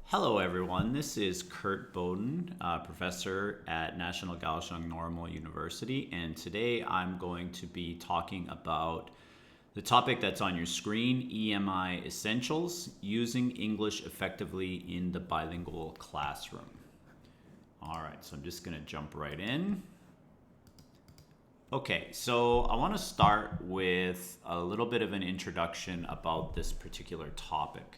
Hello, everyone. This is Kurt Bowden, professor at National Kaohsiung Normal University, and today I'm going to be talking about the topic that's on your screen, EMI Essentials, using English effectively in the bilingual classroom. All right, so I'm just going to jump right in. Okay, so I want to start with a little bit of an introduction about this particular topic.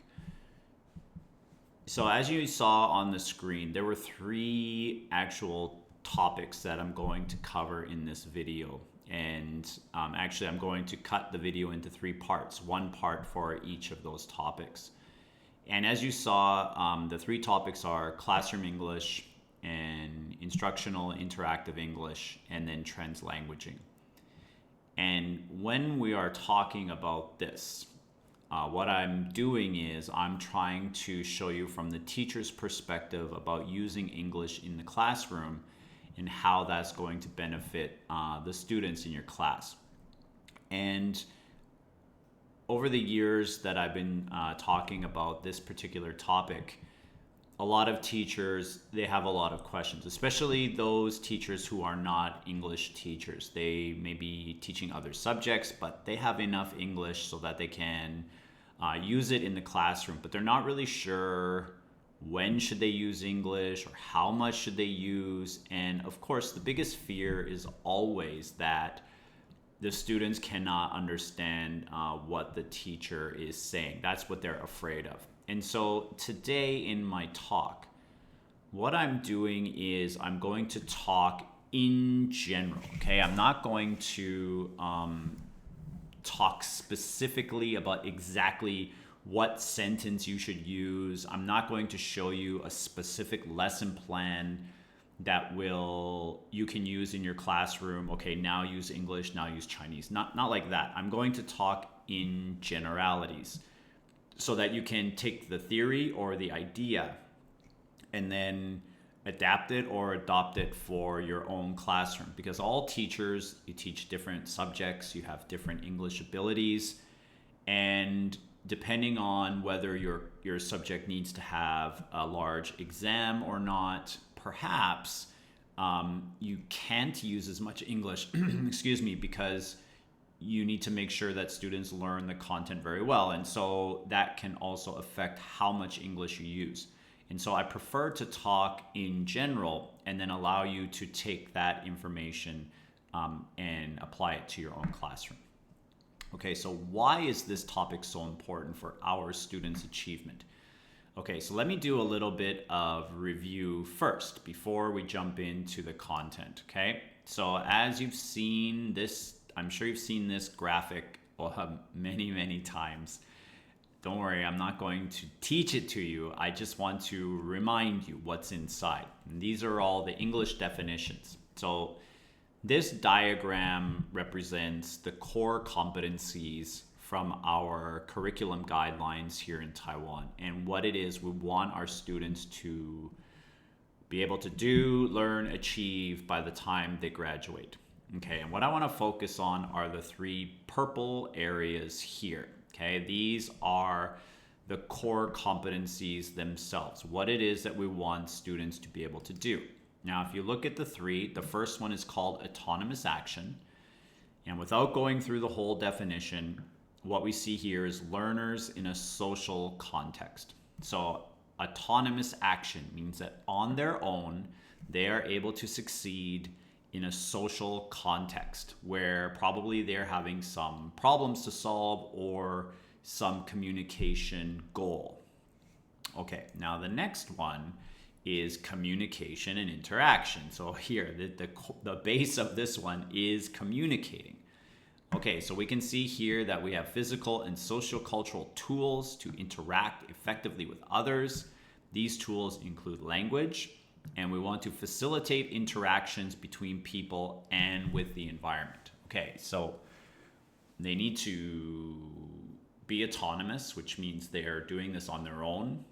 So as you saw on the screen, there were three actual topics that I'm going to cover in this video. And actually, I'm going to cut the video into three parts, one part for each of those topics. And as you saw, the three topics are classroom English and instructional interactive English, and then translanguaging. And when we are talking about this, what I'm doing is I'm trying to show you from the teacher's perspective about using English in the classroom and how that's going to benefit the students in your class. And over the years that I've been talking about this particular topic, a lot of teachers, they have a lot of questions, especially those teachers who are not English teachers. They may be teaching other subjects, but they have enough English so that they can use it in the classroom, but they're not really sure when should they use English or how much should they use. And of course, the biggest fear is always that the students cannot understand what the teacher is saying. That's what they're afraid of. And so today in my talk, what I'm doing is I'm going to talk in general, okay? I'm not going to talk specifically about exactly what sentence you should use. I'm not going to show you a specific lesson plan that you can use in your classroom. Okay, now use English, now use Chinese. Not like that. I'm going to talk in generalities so that you can take the theory or the idea and then adapt it or adopt it for your own classroom, because all teachers, you teach different subjects, you have different English abilities, and depending on whether your subject needs to have a large exam or not, perhaps you can't use as much English excuse me, because you need to make sure that students learn the content very well, and so that can also affect how much English you use. And so I prefer to talk in general and then allow you to take that information and apply it to your own classroom. Okay, so why is this topic so important for our students' achievement? Okay, so let me do a little bit of review first before we jump into the content, okay? So as you've seen this, I'm sure you've seen this graphic many, many times. Don't worry, I'm not going to teach it to you. I just want to remind you what's inside. And these are all the English definitions. So this diagram represents the core competencies from our curriculum guidelines here in Taiwan. And what it is we want our students to be able to do, learn, achieve by the time they graduate. Okay, and what I want to focus on are the three purple areas here. Okay, these are the core competencies themselves, what it is that we want students to be able to do. Now, if you look at the three, the first one is called autonomous action. And without going through the whole definition, what we see here is learners in a social context. So autonomous action means that on their own, they are able to succeed in a social context where probably they're having some problems to solve or some communication goal. Okay, now the next one is communication and interaction. So here, the base of this one is communicating. Okay, so we can see here that we have physical and social cultural tools to interact effectively with others. These tools include language, and we want to facilitate interactions between people and with the environment. Okay, so they need to be autonomous, which means they're doing this on their own.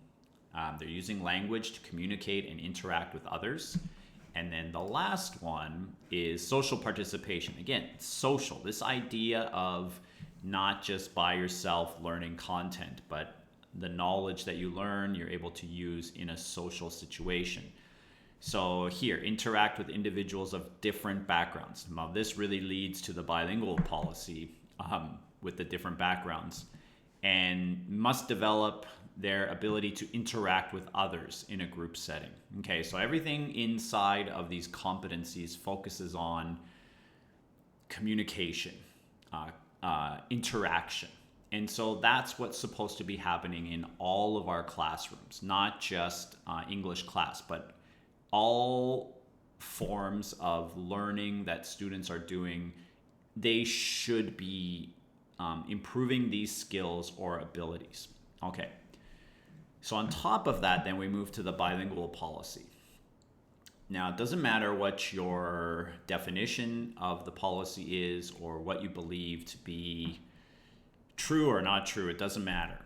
They're using language to communicate and interact with others. And then the last one is social participation. Again, social, this idea of not just by yourself learning content, but the knowledge that you learn, you're able to use in a social situation. So here, interact with individuals of different backgrounds. Now, this really leads to the bilingual policy with the different backgrounds, and must develop their ability to interact with others in a group setting. Okay, so everything inside of these competencies focuses on communication, interaction. And so that's what's supposed to be happening in all of our classrooms, not just English class, but all forms of learning that students are doing. They should be improving these skills or abilities. Okay. So on top of that, then we move to the bilingual policy. Now, it doesn't matter what your definition of the policy is or what you believe to be true or not true. It doesn't matter.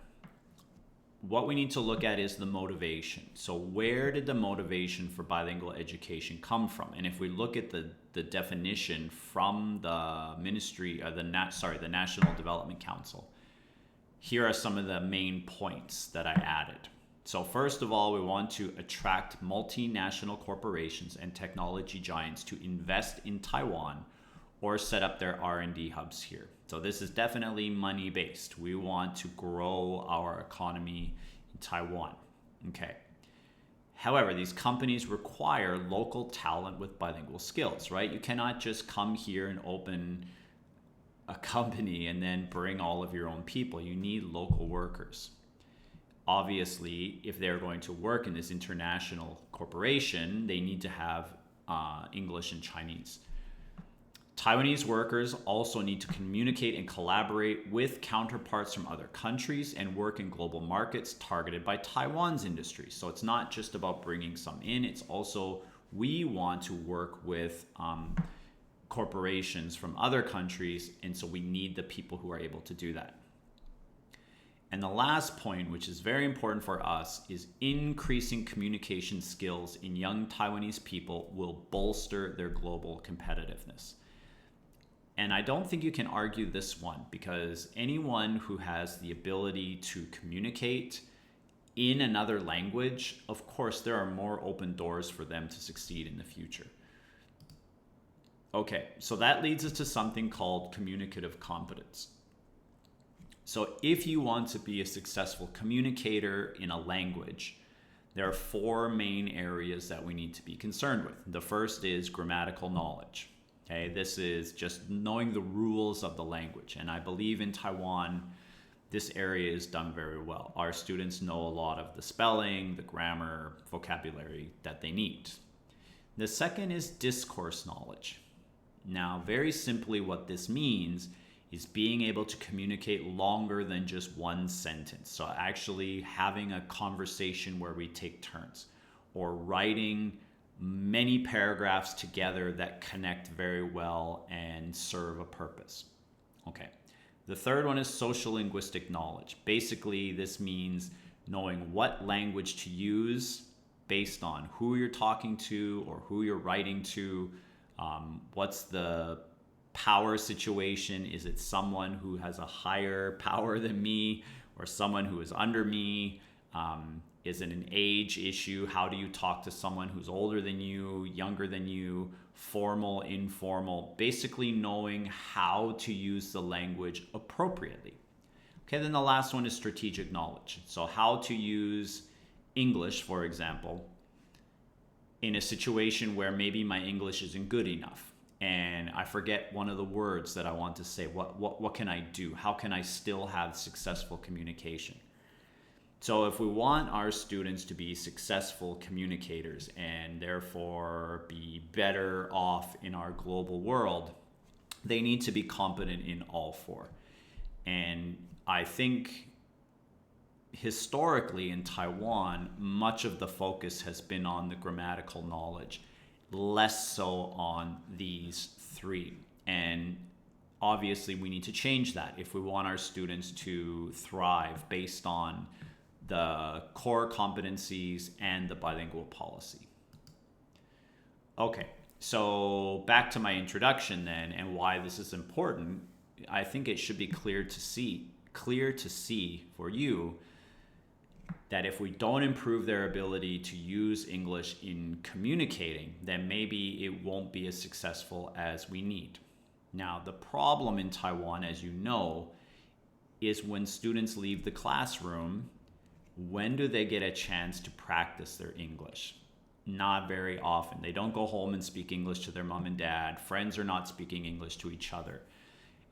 What we need to look at is the motivation. So where did the motivation for bilingual education come from? And if we look at the definition from the ministry, the National Development Council, here are some of the main points that I added. So first of all, we want to attract multinational corporations and technology giants to invest in Taiwan or set up their R&D hubs here. So this is definitely money-based. We want to grow our economy in Taiwan. Okay. However, these companies require local talent with bilingual skills, right? You cannot just come here and open a company and then bring all of your own people. You need local workers. Obviously, if they're going to work in this international corporation, they need to have English and Chinese. Taiwanese workers also need to communicate and collaborate with counterparts from other countries and work in global markets targeted by Taiwan's industry. So it's not just about bringing some in, it's also we want to work with corporations from other countries, and so we need the people who are able to do that. And the last point, which is very important for us, is increasing communication skills in young Taiwanese people will bolster their global competitiveness. And I don't think you can argue this one, because anyone who has the ability to communicate in another language, of course, there are more open doors for them to succeed in the future. Okay, so that leads us to something called communicative competence. So if you want to be a successful communicator in a language, there are four main areas that we need to be concerned with. The first is grammatical knowledge. Okay, this is just knowing the rules of the language. And I believe in Taiwan, this area is done very well. Our students know a lot of the spelling, the grammar, vocabulary that they need. The second is discourse knowledge. Now, very simply what this means is being able to communicate longer than just one sentence. So actually having a conversation where we take turns, or writing many paragraphs together that connect very well and serve a purpose. Okay. The third one is social linguistic knowledge. Basically, this means knowing what language to use based on who you're talking to or who you're writing to. What's the power situation? Is it someone who has a higher power than me or someone who is under me? Is it an age issue? How do you talk to someone who's older than you, younger than you, formal, informal? Basically knowing how to use the language appropriately. Okay, then the last one is strategic knowledge. So how to use English, for example, in a situation where maybe my English isn't good enough and I forget one of the words that I want to say. What can I do? How can I still have successful communication? So if we want our students to be successful communicators and therefore be better off in our global world, they need to be competent in all four. And I think historically in Taiwan, much of the focus has been on the grammatical knowledge, less so on these three. And obviously we need to change that if we want our students to thrive based on the core competencies and the bilingual policy. Okay, so back to my introduction then and why this is important. I think it should be clear to see for you that if we don't improve their ability to use English in communicating, then maybe it won't be as successful as we need. Now, the problem in Taiwan, as you know, is when students leave the classroom, when do they get a chance to practice their English? Not very often. They don't go home and speak English to their mom and dad. Friends are not speaking English to each other.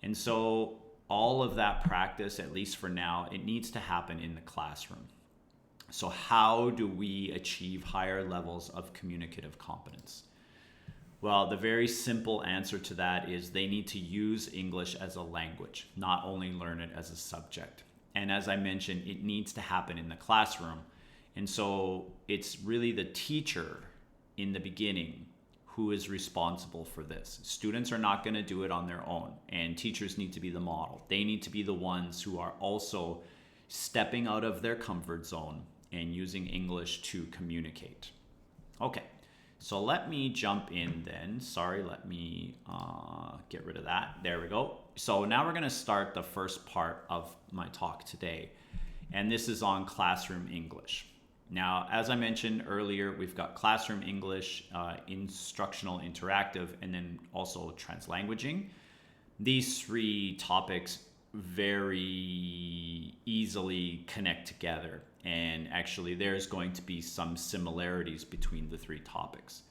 And so all of that practice, at least for now, it needs to happen in the classroom. So how do we achieve higher levels of communicative competence? Well, the very simple answer to that is they need to use English as a language, not only learn it as a subject. And as I mentioned, it needs to happen in the classroom. And so it's really the teacher in the beginning who is responsible for this. Students are not going to do it on their own, and teachers need to be the model. They need to be the ones who are also stepping out of their comfort zone and using English to communicate. Okay, so let me jump in then. Sorry, let me get rid of that. There we go. So now we're going to start the first part of my talk today, and this is on classroom English. Now, as I mentioned earlier, we've got classroom English, instructional interactive, and then also translanguaging. These three topics very easily connect together, and actually there's going to be some similarities between the three topics.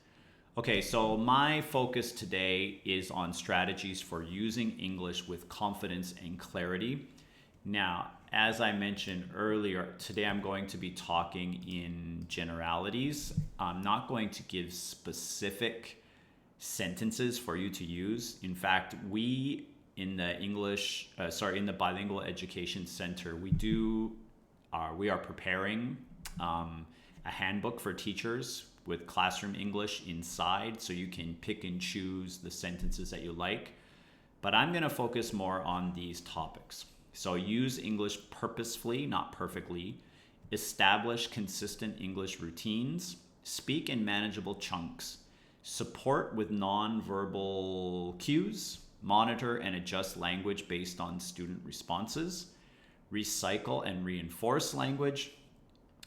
Okay, so my focus today is on strategies for using English with confidence and clarity. Now, as I mentioned earlier, today I'm going to be talking in generalities. I'm not going to give specific sentences for you to use. In fact, we in the in the Bilingual Education Center, we are preparing a handbook for teachers with classroom English inside, so you can pick and choose the sentences that you like. But I'm going to focus more on these topics. So use English purposefully, not perfectly. Establish consistent English routines. Speak in manageable chunks. Support with non-verbal cues. Monitor and adjust language based on student responses. Recycle and reinforce language.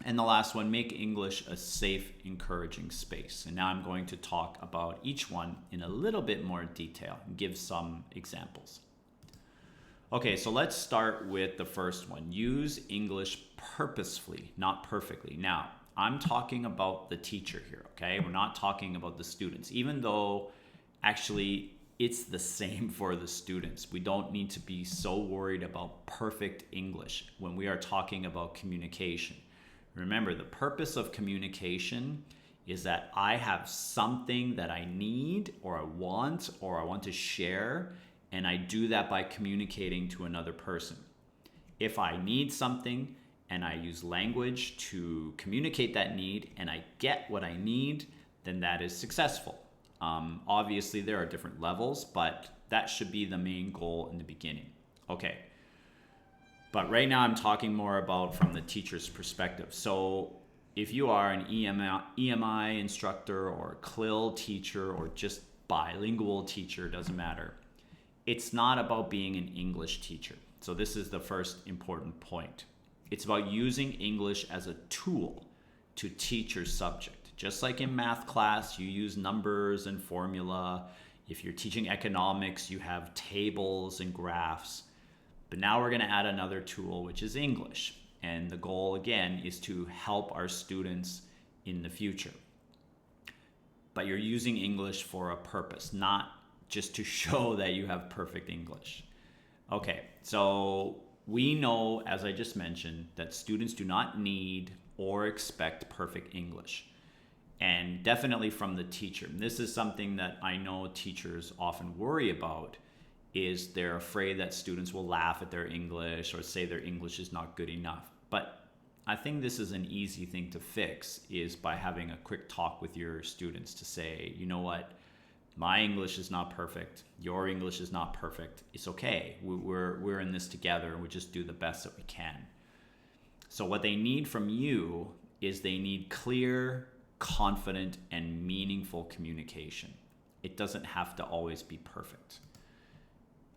And the last one, make English a safe, encouraging space. And now I'm going to talk about each one in a little bit more detail and give some examples. Okay, so let's start with the first one. Use English purposefully, not perfectly. Now, I'm talking about the teacher here, okay? We're not talking about the students, even though actually it's the same for the students. We don't need to be so worried about perfect English when we are talking about communication. Remember, the purpose of communication is that I have something that I need or I want to share, and I do that by communicating to another person. If I need something and I use language to communicate that need and I get what I need, then that is successful. Obviously, there are different levels, but that should be the main goal in the beginning. Okay. But right now I'm talking more about from the teacher's perspective. So if you are an EMI instructor or a CLIL teacher or just bilingual teacher, doesn't matter. It's not about being an English teacher. So this is the first important point. It's about using English as a tool to teach your subject. Just like in math class, you use numbers and formula. If you're teaching economics, you have tables and graphs. But now we're going to add another tool, which is English. And the goal, again, is to help our students in the future. But you're using English for a purpose, not just to show that you have perfect English. Okay, so we know, as I just mentioned, that students do not need or expect perfect English. And definitely from the teacher. This is something that I know teachers often worry about, is they're afraid that students will laugh at their English or say their English is not good enough. But I think this is an easy thing to fix, is by having a quick talk with your students to say, you know what, my English is not perfect, your English is not perfect, it's okay, we're in this together, and we just do the best that we can. So what they need from you is they need clear, confident, and meaningful communication. It doesn't have to always be perfect.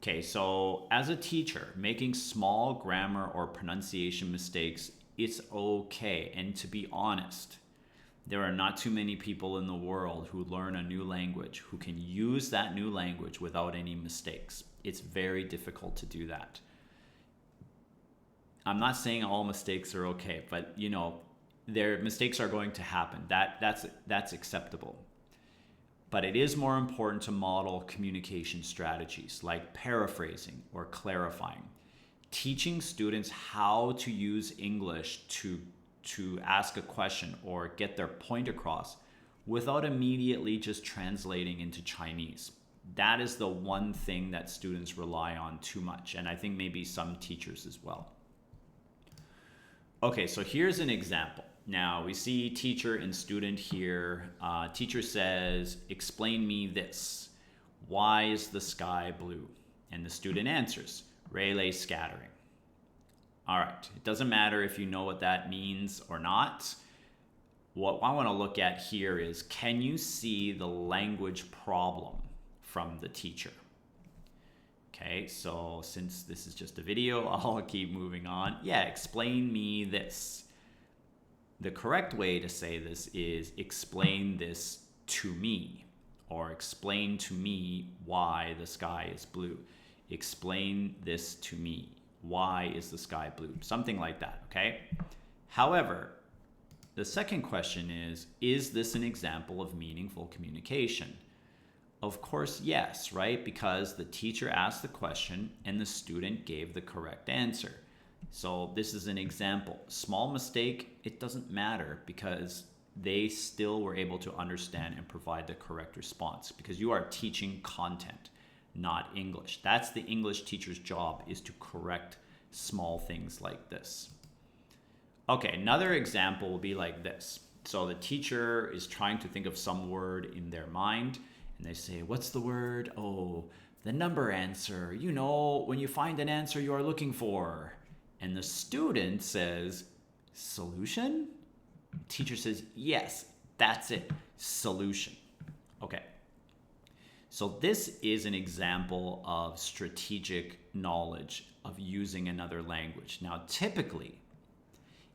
Okay, so as a teacher, making small grammar or pronunciation mistakes It's okay. And to be honest, there are not too many people in the world who learn a new language who can use that new language without any mistakes. It's very difficult to do that. I'm not saying all mistakes are okay, but their mistakes are going to happen. That's acceptable. But it is more important to model communication strategies like paraphrasing or clarifying. Teaching students how to use English to ask a question or get their point across without immediately just translating into Chinese. That is the one thing that students rely on too much, and I think maybe some teachers as well. Okay, so here's an example. Now we see teacher and student here. Teacher says, explain me this. Why is the sky blue? And the student answers, Rayleigh scattering. All right, it doesn't matter if you know what that means or not. What I want to look at here is, can you see the language problem from the teacher? Okay, so since this is just a video, I'll keep moving on. Yeah, explain me this. The correct way to say this is explain this to me, or explain to me why the sky is blue. Explain this to me. Why is the sky blue? Something like that, okay? However, the second question is this an example of meaningful communication? Of course, yes, right? Because the teacher asked the question and the student gave the correct answer. So this is an example. Small mistake, it doesn't matter because they still were able to understand and provide the correct response because you are teaching content, not English. That's the English teacher's job, is to correct small things like this. Okay, another example will be like this. So the teacher is trying to think of some word in their mind, and they say, what's the word? Oh, the number answer. You know, when you find an answer you are looking for. And the student says, solution? Teacher says, yes, that's it, solution. Okay. So this is an example of strategic knowledge of using another language. Now, typically,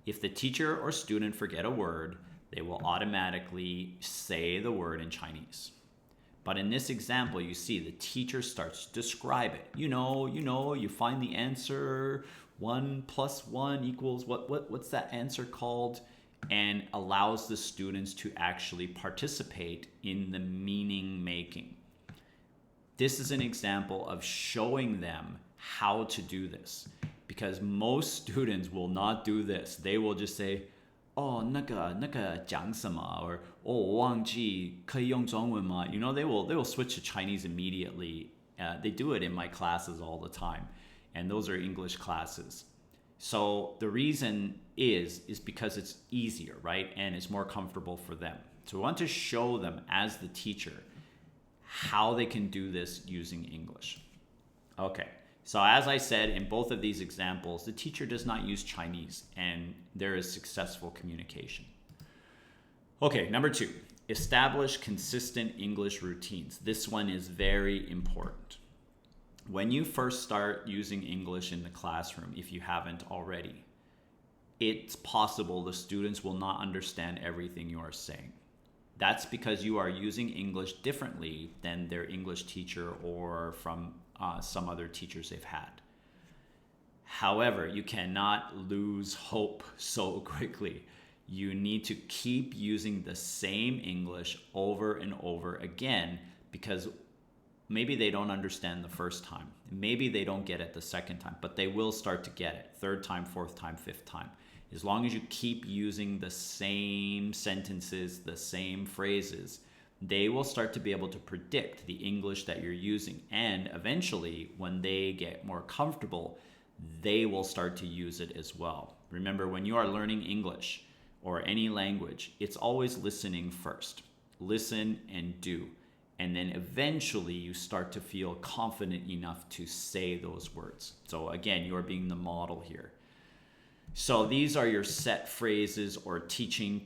if the teacher or student forget a word, they will automatically say the word in Chinese. But in this example, you see the teacher starts to describe it. You find the answer, 1 + 1 equals, what's that answer called? And allows the students to actually participate in the meaning making. This is an example of showing them how to do this, because most students will not do this. They will just say, oh, 那个讲什么, or 我忘记可以用中文吗? They will switch to Chinese immediately. They do it in my classes all the time, and those are English classes. So the reason is because it's easier, right? And it's more comfortable for them. So we want to show them as the teacher how they can do this using English. Okay, so as I said, in both of these examples, the teacher does not use Chinese and there is successful communication. Okay, number 2, establish consistent English routines. This one is very important. When you first start using English in the classroom, if you haven't already, it's possible the students will not understand everything you are saying. That's because you are using English differently than their English teacher or from some other teachers they've had. However, you cannot lose hope so quickly. You need to keep using the same English over and over again, because maybe they don't understand the first time. Maybe they don't get it the second time, but they will start to get it third time, fourth time, fifth time. As long as you keep using the same sentences, the same phrases, they will start to be able to predict the English that you're using. And eventually, when they get more comfortable, they will start to use it as well. Remember, when you are learning English or any language, it's always listening first. Listen and do. And then eventually you start to feel confident enough to say those words. So again, you are being the model here. So these are your set phrases or teaching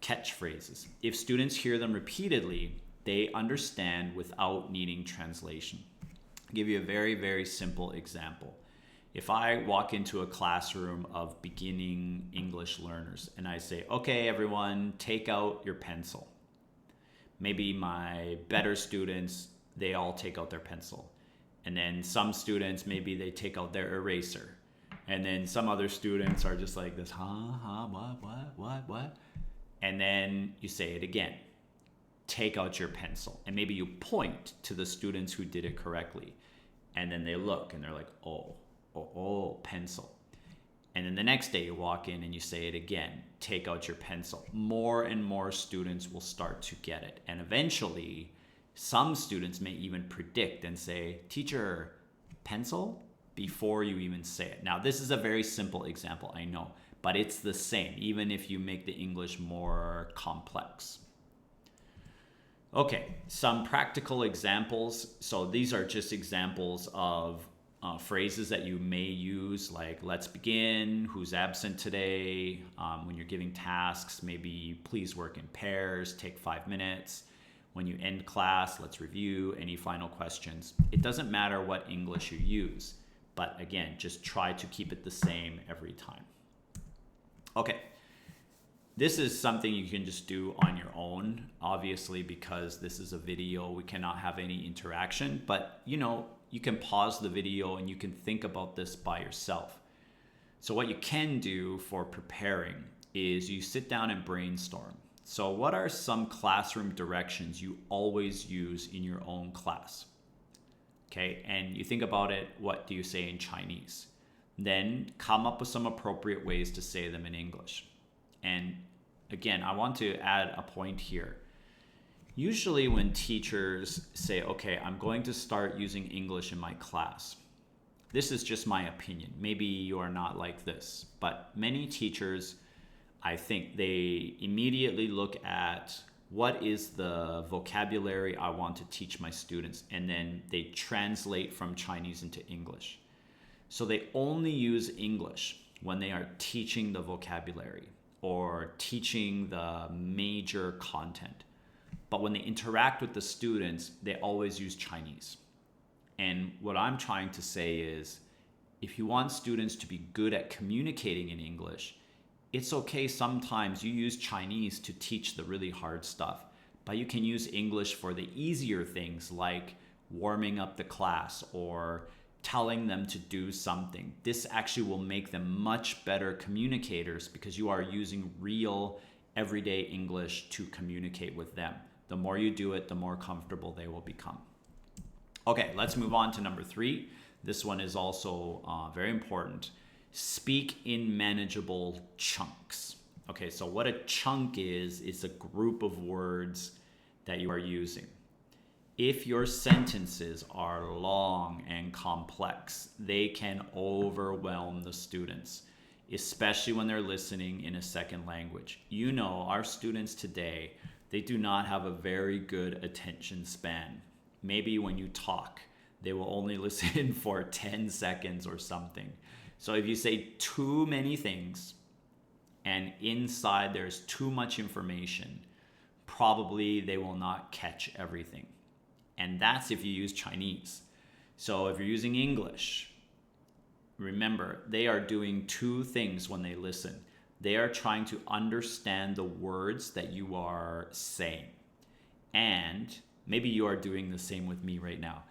catchphrases. If students hear them repeatedly, they understand without needing translation. I'll give you a very, very simple example. If I walk into a classroom of beginning English learners and I say, okay, everyone, take out your pencil. Maybe my better students, they all take out their pencil. And then some students, maybe they take out their eraser. And then some other students are just like this, what? And then you say it again. Take out your pencil. And maybe you point to the students who did it correctly. And then they look and they're like, oh, pencil. And then the next day you walk in and you say it again, take out your pencil. More and more students will start to get it. And eventually, some students may even predict and say, teacher, pencil? Before you even say it. Now, this is a very simple example, I know, but it's the same, even if you make the English more complex. Okay, some practical examples. So these are just examples of phrases that you may use, like let's begin, who's absent today, when you're giving tasks, maybe please work in pairs, take 5 minutes. When you end class, let's review, any final questions. It doesn't matter what English you use, but again, just try to keep it the same every time. Okay. This is something you can just do on your own, obviously, because this is a video, we cannot have any interaction, but you can pause the video and you can think about this by yourself. So what you can do for preparing is you sit down and brainstorm. So what are some classroom directions you always use in your own class? Okay, and you think about it, what do you say in Chinese? Then come up with some appropriate ways to say them in English. And again, I want to add a point here. Usually when teachers say, okay, I'm going to start using English in my class, this is just my opinion. Maybe you are not like this, but many teachers, I think they immediately look at what is the vocabulary I want to teach my students, and then they translate from Chinese into English. So they only use English when they are teaching the vocabulary or teaching the major content. But when they interact with the students, they always use Chinese. And what I'm trying to say is, if you want students to be good at communicating in English, it's okay sometimes you use Chinese to teach the really hard stuff, but you can use English for the easier things like warming up the class or telling them to do something. This actually will make them much better communicators because you are using real everyday English to communicate with them. The more you do it, the more comfortable they will become. Okay, let's move on to number 3. This one is also very important. Speak in manageable chunks. Okay, so what a chunk is a group of words that you are using. If your sentences are long and complex, they can overwhelm the students, especially when they're listening in a second language. You know, our students today, they do not have a very good attention span. Maybe when you talk, they will only listen for 10 seconds or something. So if you say too many things and inside there's too much information, probably they will not catch everything. And that's if you use Chinese. So if you're using English, remember, they are doing 2 things when they listen. They are trying to understand the words that you are saying. And maybe you are doing the same with me right now.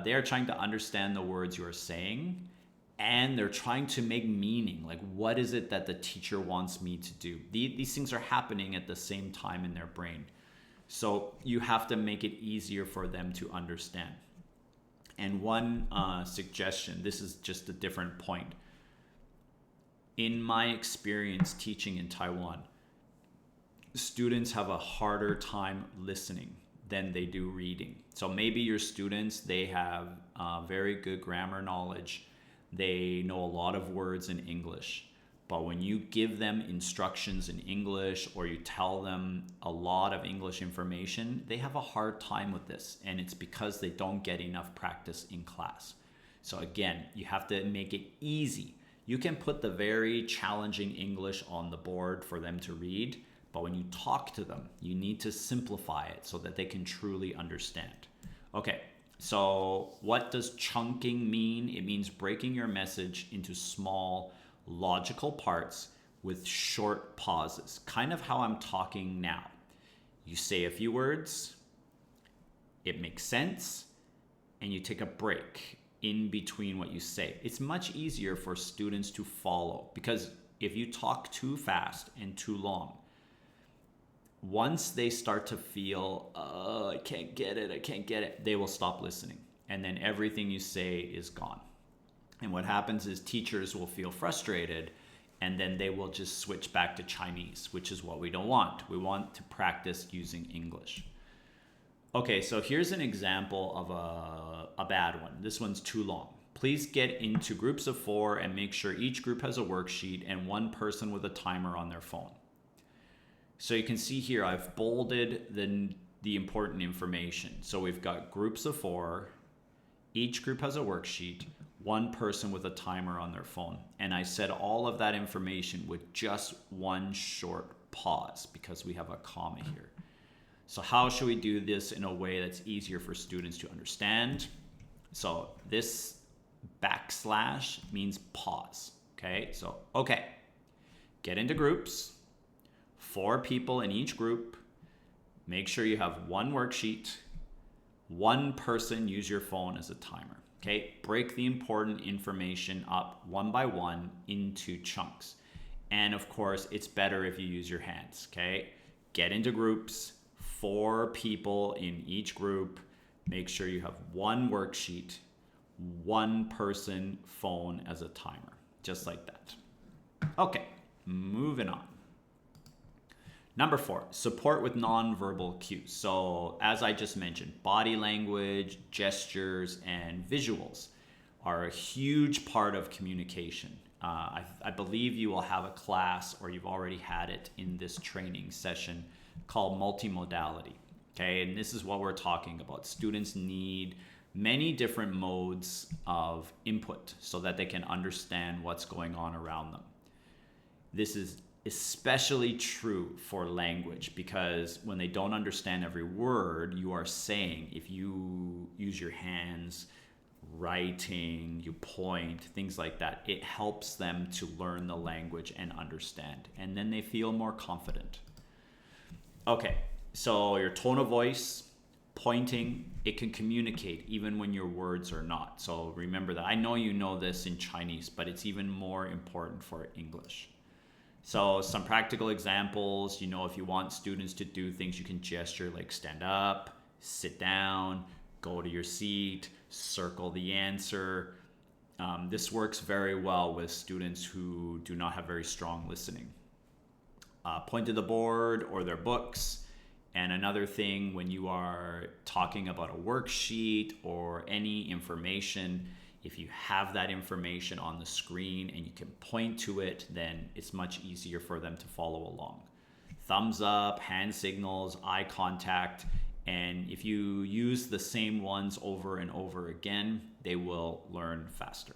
They are trying to understand the words you are saying, and they're trying to make meaning. Like, what is it that the teacher wants me to do? These things are happening at the same time in their brain. So you have to make it easier for them to understand. And one suggestion, this is just a different point. In my experience teaching in Taiwan, students have a harder time listening than they do reading. So maybe your students, they have very good grammar knowledge. They know a lot of words in English. But when you give them instructions in English or you tell them a lot of English information, they have a hard time with this. And it's because they don't get enough practice in class. So again, you have to make it easy. You can put the very challenging English on the board for them to read, but when you talk to them, you need to simplify it so that they can truly understand. Okay, So what does chunking mean? It means breaking your message into small, logical parts with short pauses, kind of how I'm talking now. You say a few words, it makes sense, and you take a break in between what you say. It's much easier for students to follow because if you talk too fast and too long, once they start to feel, I can't get it, they will stop listening. And then everything you say is gone. And what happens is teachers will feel frustrated and then they will just switch back to Chinese, which is what we don't want. We want to practice using English. Okay, so here's an example of a bad one. This one's too long. Please get into groups of 4 and make sure each group has a worksheet and one person with a timer on their phone. So you can see here, I've bolded the important information. So we've got groups of 4. Each group has a worksheet, one person with a timer on their phone. And I said all of that information with just one short pause because we have a comma here. So how should we do this in a way that's easier for students to understand? So this backslash means pause, okay? So, okay, get into groups, 4 people in each group. Make sure you have one worksheet, one person use your phone as a timer, okay? Break the important information up one by one into chunks. And of course, it's better if you use your hands, okay? Get into groups, 4 people in each group. Make sure you have one worksheet, one person phone as a timer, just like that. Okay, moving on. Number 4, support with nonverbal cues. So as I just mentioned, body language, gestures, and visuals are a huge part of communication. I believe you will have a class or you've already had it in this training session called multimodality. Okay, and this is what we're talking about. Students need many different modes of input so that they can understand what's going on around them. This is especially true for language because when they don't understand every word you are saying, if you use your hands, writing, you point, things like that, it helps them to learn the language and understand. And then they feel more confident. Okay, so your tone of voice, pointing, it can communicate even when your words are not. So remember that. I know you know this in Chinese, but it's even more important for English. So some practical examples, if you want students to do things, you can gesture like stand up, sit down, go to your seat, circle the answer. This works very well with students who do not have very strong listening. Point to the board or their books. And another thing, when you are talking about a worksheet or any information, if you have that information on the screen and you can point to it, then it's much easier for them to follow along. Thumbs up, hand signals, eye contact, and if you use the same ones over and over again, they will learn faster.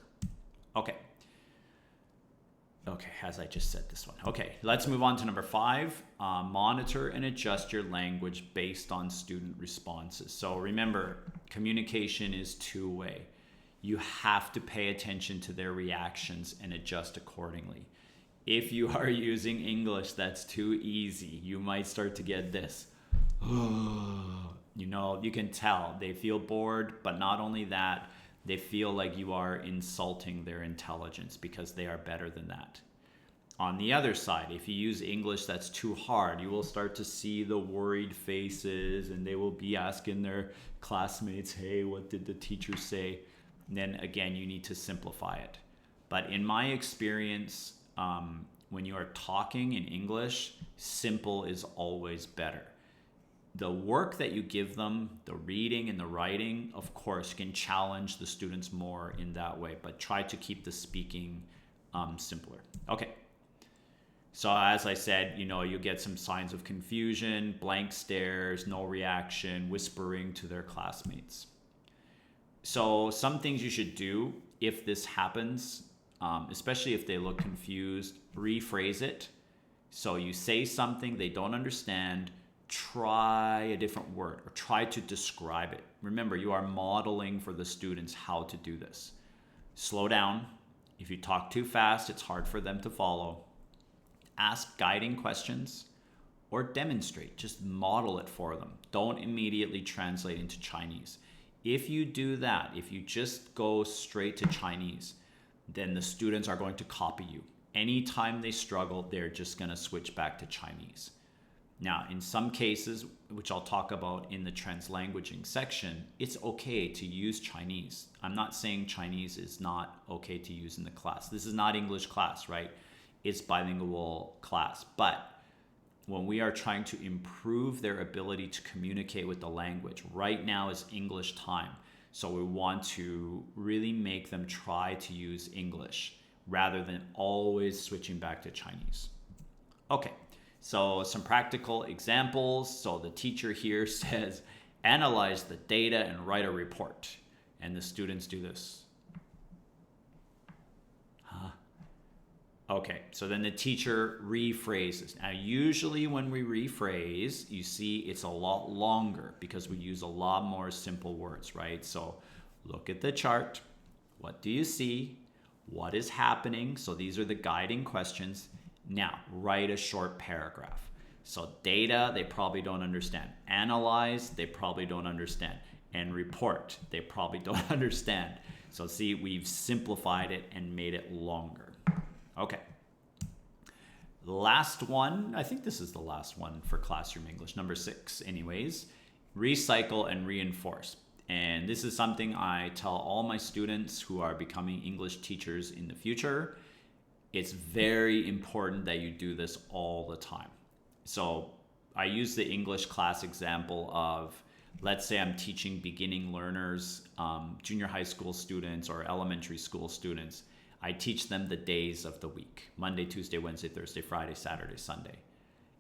Okay, as I just said this one. Okay, let's move on to number 5. Monitor and adjust your language based on student responses. So remember, communication is two-way. You have to pay attention to their reactions and adjust accordingly. If you are using English that's too easy, you might start to get this. You can tell they feel bored, but not only that, they feel like you are insulting their intelligence because they are better than that. On the other side, if you use English that's too hard, you will start to see the worried faces and they will be asking their classmates, hey, what did the teacher say? And then again, you need to simplify it. But in my experience, when you are talking in English, simple is always better. The work that you give them, the reading and the writing, of course, can challenge the students more in that way, but try to keep the speaking simpler. Okay. So as I said, you get some signs of confusion, blank stares, no reaction, whispering to their classmates. So some things you should do if this happens, especially if they look confused, rephrase it. So you say something they don't understand, try a different word or try to describe it. Remember, you are modeling for the students how to do this. Slow down. If you talk too fast, it's hard for them to follow. Ask guiding questions or demonstrate. Just model it for them. Don't immediately translate into Chinese. If you do that, if you just go straight to Chinese, then the students are going to copy you. Anytime they struggle, they're just going to switch back to Chinese. Now, in some cases, which I'll talk about in the translanguaging section, it's okay to use Chinese. I'm not saying Chinese is not okay to use in the class. This is not English class, right? It's bilingual class. But when we are trying to improve their ability to communicate with the language, right now is English time. So we want to really make them try to use English rather than always switching back to Chinese. Okay. So some practical examples. So the teacher here says, analyze the data and write a report. And the students do this. Okay, so then the teacher rephrases. Now, usually when we rephrase, you see it's a lot longer because we use a lot more simple words, right? So look at the chart. What do you see? What is happening? So these are the guiding questions. Now, write a short paragraph. So data, they probably don't understand. Analyze, they probably don't understand. And report, they probably don't understand. So see, we've simplified it and made it longer. Okay. Last one, I think this is the last one for Classroom English, number 6 anyways. Recycle and reinforce. And this is something I tell all my students who are becoming English teachers in the future. It's very important that you do this all the time. So I use the English class example of, let's say I'm teaching beginning learners, junior high school students or elementary school students. I teach them the days of the week, Monday, Tuesday, Wednesday, Thursday, Friday, Saturday, Sunday.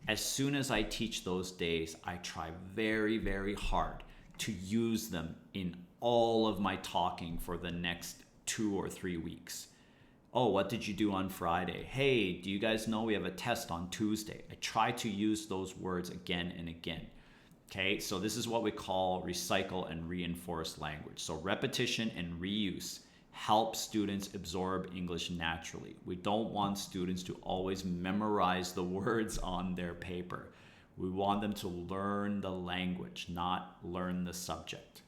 As soon as I teach those days, I try very, very hard to use them in all of my talking for the next 2 or 3 weeks. Oh, what did you do on Friday? Hey, do you guys know we have a test on Tuesday? I try to use those words again and again. Okay, so this is what we call recycle and reinforce language. So repetition and reuse help students absorb English naturally. We don't want students to always memorize the words on their paper. We want them to learn the language, not learn the subject.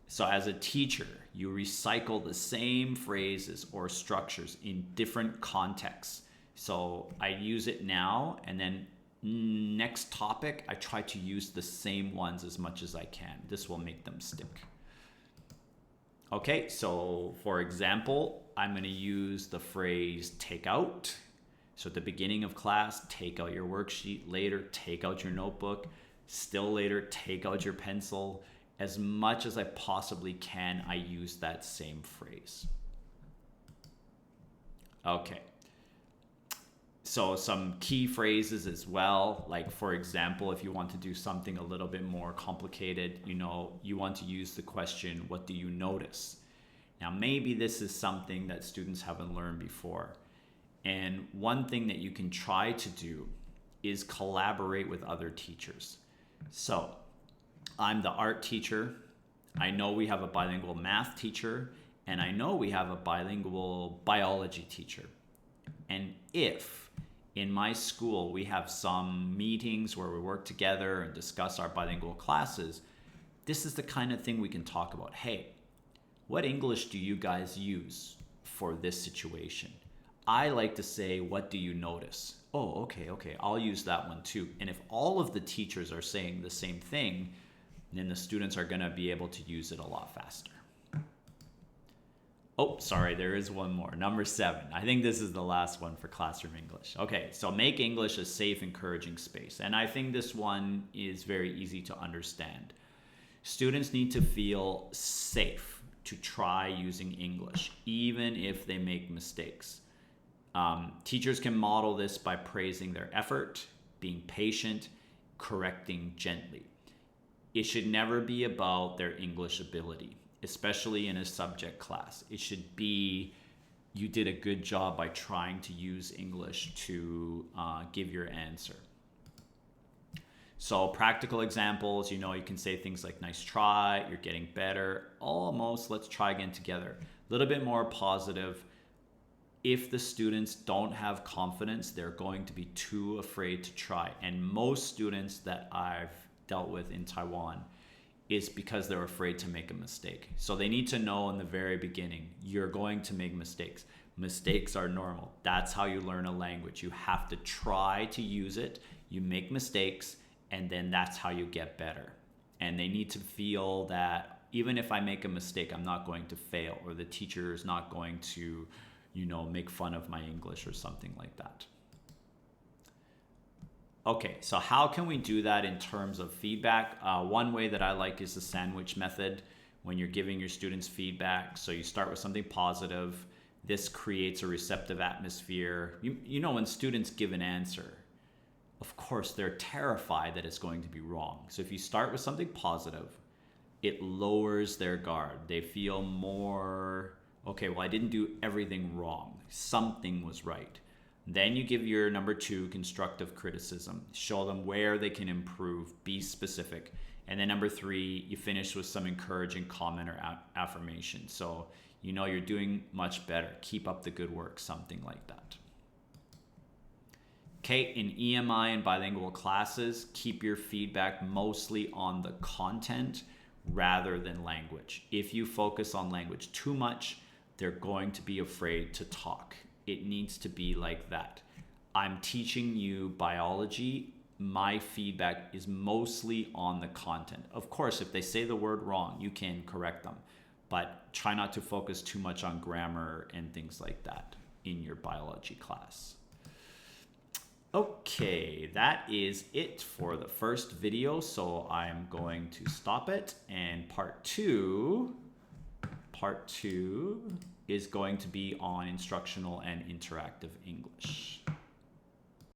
So as a teacher, you recycle the same phrases or structures in different contexts. So I use it now, and then next topic, I try to use the same ones as much as I can. This will make them stick. Okay, so for example, I'm going to use the phrase take out. So at the beginning of class, take out your worksheet. Later, take out your notebook. Still later, take out your pencil. As much as I possibly can, I use that same phrase. Okay. So some key phrases as well, like for example, if you want to do something a little bit more complicated, you want to use the question, what do you notice? Now, maybe this is something that students haven't learned before. And one thing that you can try to do is collaborate with other teachers. So I'm the art teacher. I know we have a bilingual math teacher, and I know we have a bilingual biology teacher. And if in my school we have some meetings where we work together and discuss our bilingual classes, this is the kind of thing we can talk about. Hey, what English do you guys use for this situation? I like to say, what do you notice? Oh, okay, I'll use that one too. And if all of the teachers are saying the same thing, then the students are going to be able to use it a lot faster. Oh, sorry, there is one more. Number 7. I think this is the last one for Classroom English. Okay, so make English a safe, encouraging space. And I think this one is very easy to understand. Students need to feel safe to try using English, even if they make mistakes. Teachers can model this by praising their effort, being patient, correcting gently. It should never be about their English ability, especially in a subject class. It should be, you did a good job by trying to use English to give your answer. So practical examples, you know, you can say things like nice try, you're getting better, almost, let's try again together. A little bit more positive. If the students don't have confidence, they're going to be too afraid to try. And most students that I've dealt with in Taiwan is because they're afraid to make a mistake. So they need to know in the very beginning, you're going to make mistakes. Mistakes are normal. That's how you learn a language. You have to try to use it. You make mistakes, and then that's how you get better. And they need to feel that even if I make a mistake, I'm not going to fail, or the teacher is not going to, you know, make fun of my English or something like that. Okay, so how can we do that in terms of feedback? One way that I like is the sandwich method when you're giving your students feedback. So you start with something positive. This creates a receptive atmosphere. You know, when students give an answer, of course, they're terrified that it's going to be wrong. So if you start with something positive, it lowers their guard. They feel more, okay, well, I didn't do everything wrong. Something was right. Then you give your number 2, constructive criticism. Show them where they can improve, be specific. And then number 3, you finish with some encouraging comment or affirmation. So you know you're doing much better. Keep up the good work, something like that. Okay, in EMI and bilingual classes, keep your feedback mostly on the content rather than language. If you focus on language too much, they're going to be afraid to talk. It needs to be like that. I'm teaching you biology. My feedback is mostly on the content. Of course, if they say the word wrong, you can correct them, but try not to focus too much on grammar and things like that in your biology class. Okay, that is it for the first video, so I'm going to stop it, and part two is going to be on instructional and interactive English.